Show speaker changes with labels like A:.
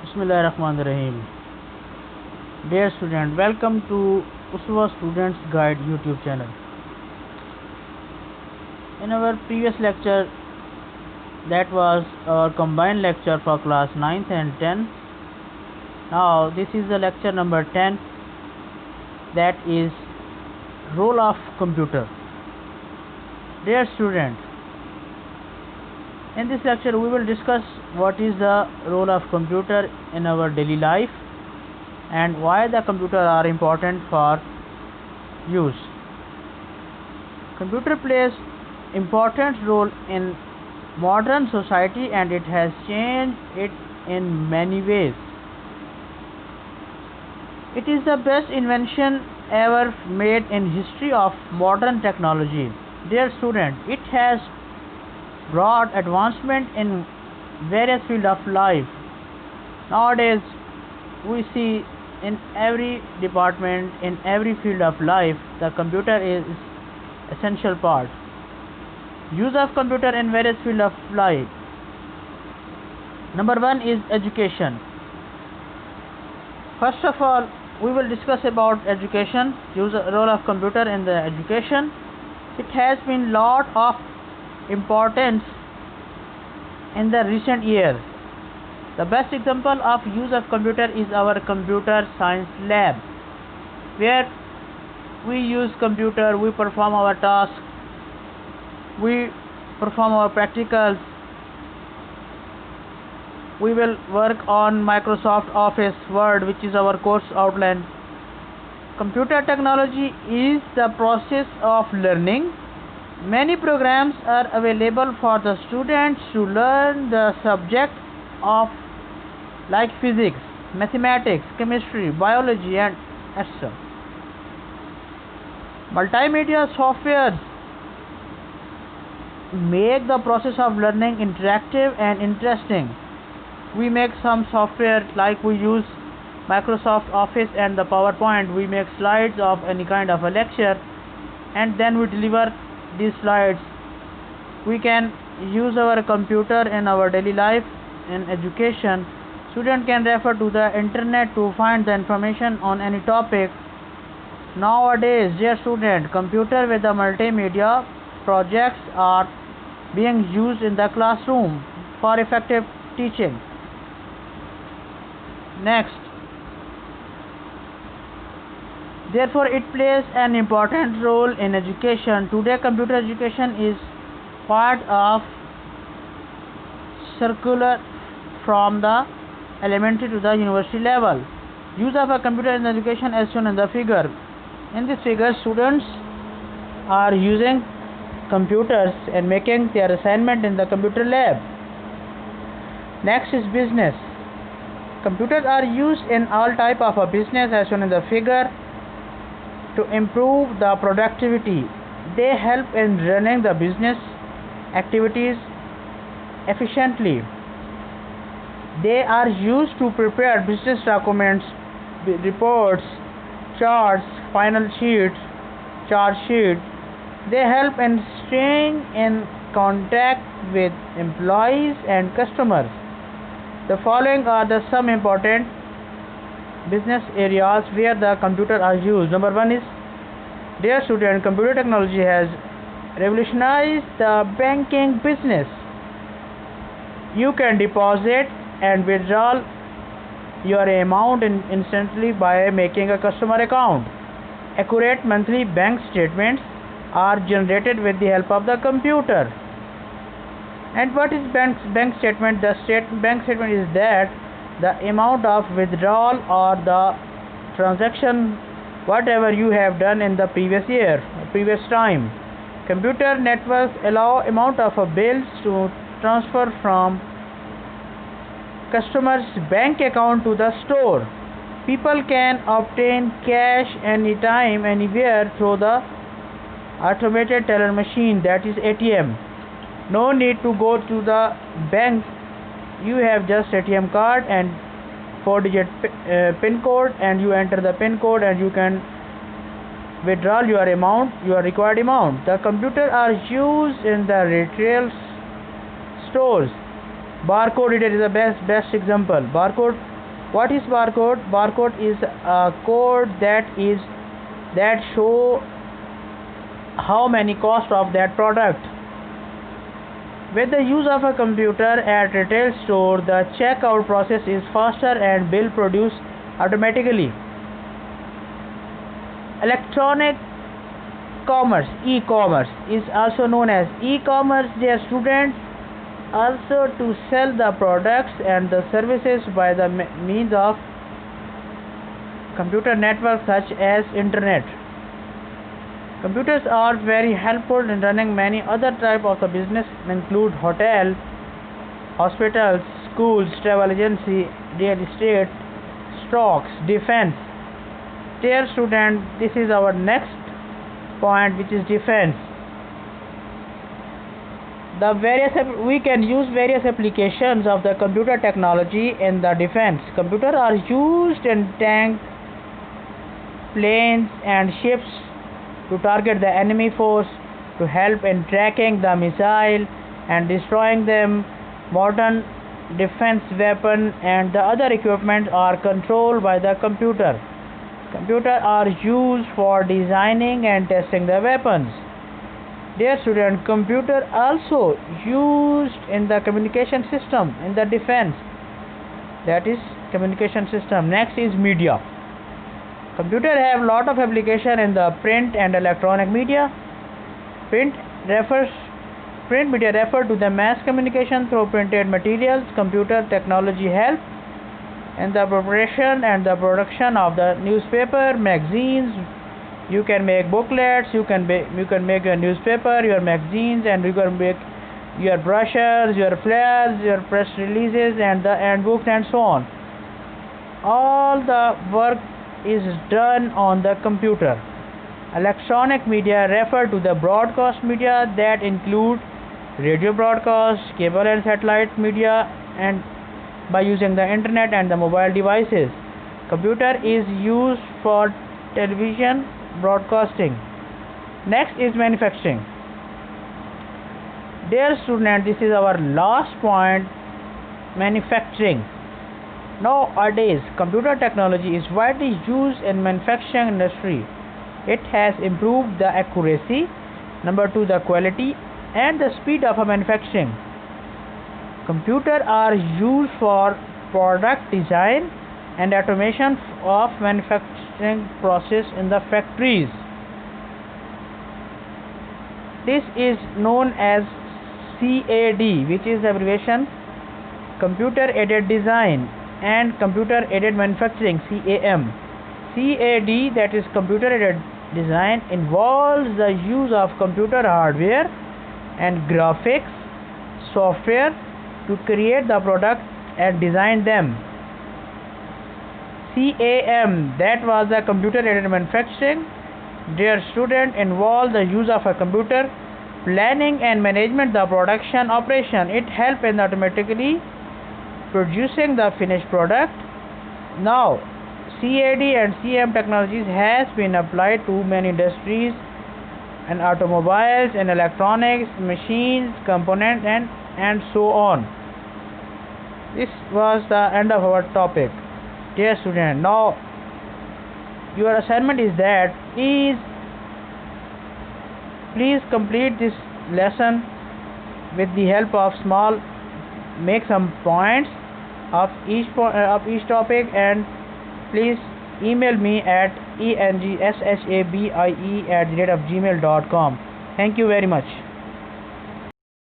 A: Bismillahirrahmanirrahim. Dear student, welcome to Uswa Students Guide YouTube channel. In our previous lecture, that was our combined lecture for class 9th and 10th. Now this is the lecture number 10, that is role of computer. Dear student, in this lecture we will discuss what is the role of computer in our daily life and why the computer are important for use. Computer plays important role in modern society and it has changed it in many ways. It is the best invention ever made in history of modern technology. Dear student, it has brought advancement in various fields of life. Nowadays we see in every department, in every field of life, the computer is essential part. Use of computer in various fields of life. Number one is education. First of all, we will discuss about education, role of computer in the education. It has been lot of importance in the recent years. The best example of use of computer is our computer science lab, where we use computer, we perform our tasks, we perform our practicals, we will work on Microsoft Office Word, which is our course outline. Computer technology is the process of learning. Many programs are available for the students to learn the subject of like physics, mathematics, chemistry, biology and etc. Multimedia softwares make the process of learning interactive and interesting. We make some software like we use Microsoft Office and the PowerPoint. We make slides of any kind of a lecture and then we deliver these slides. We can use our computer in our daily life. In education, student can refer to the internet to find the information on any topic. Nowadays, dear student, computer with the multimedia projects are being used in the classroom for effective teaching. Next, therefore it plays an important role in education. Today computer education is part of circular from the elementary to the university level. Use of a computer in education as shown in the figure. In this figure, students are using computers and making their assignment in the computer lab. Next is business. Computers are used in all type of a business as shown in the figure to improve the productivity. They help in running the business activities efficiently. They are used to prepare business documents, reports, charts, final sheets, chart sheets. They help in staying in contact with employees and customers. The following are the some important business areas where the computer are used. Number one is, dear student, computer technology has revolutionized the banking business. You can deposit and withdraw your amount instantly by making a customer account. Accurate monthly bank statements are generated with the help of the computer. And what is bank statement? The bank statement is that the amount of withdrawal or the transaction whatever you have done in the previous year, previous time. Computer networks allow amount of bills to transfer from customers' bank account to the store. People can obtain cash anytime, anywhere through the automated teller machine, that is ATM. No need to go to the bank. You have just ATM card and 4-digit pin code, and you enter the pin code and you can withdraw your amount, your required amount. The computer are used in the retail stores. Barcode reader is the best example. Barcode What is barcode? Barcode is a code that show how many cost of that product. With the use of a computer at retail store, the checkout process is faster and bill produced automatically. Electronic commerce, e-commerce, is also known as e-commerce. Their students also to sell the products and the services by the means of computer networks such as internet. Computers are very helpful in running many other types of the business, include hotel, hospitals, schools, travel agency, real estate, stocks, defense. Dear student, this is our next point, which is defense. We can use various applications of the computer technology in the defense. Computers are used in tanks, planes, and ships to target the enemy force, to help in tracking the missile and destroying them. Modern defense weapons and the other equipment are controlled by the computer. Computers are used for designing and testing the weapons. Dear student, computer also used in the communication system in the defense. That is communication system. Next is media. Computer have lot of application in the print and electronic media. Print media refer to the mass communication through printed materials. Computer technology help in the preparation and the production of the newspaper, magazines. You can make booklets, you can make your newspaper, your magazines, and you can make your brochures, your flyers, your press releases, and books, and so on. All the work is done on the computer. Electronic media refer to the broadcast media that include radio broadcast, cable and satellite media, and by using the internet and the mobile devices. Computer is used for television broadcasting. Next is manufacturing. Dear student, this is our last point, manufacturing. Nowadays, computer technology is widely used in manufacturing industry. It has improved the accuracy, number 2, the quality and the speed of manufacturing. Computers are used for product design and automation of manufacturing process in the factories. This is known as CAD, which is the abbreviation Computer Aided Design, and Computer Aided Manufacturing, CAM. CAD, that is Computer Aided Design, involves the use of computer hardware and graphics software to create the product and design them. CAM, that was the Computer Aided Manufacturing. Dear student, involve the use of a computer planning and management the production operation. It helps in automatically producing the finished product. Now, CAD and CAM technologies has been applied to many industries and automobiles and electronics, machines, components, and so on. This was the end of our topic. Dear student, now your assignment is that please complete this lesson with the help of make some points of each topic, and please email me at engshabie@gmail.com. Thank you very much.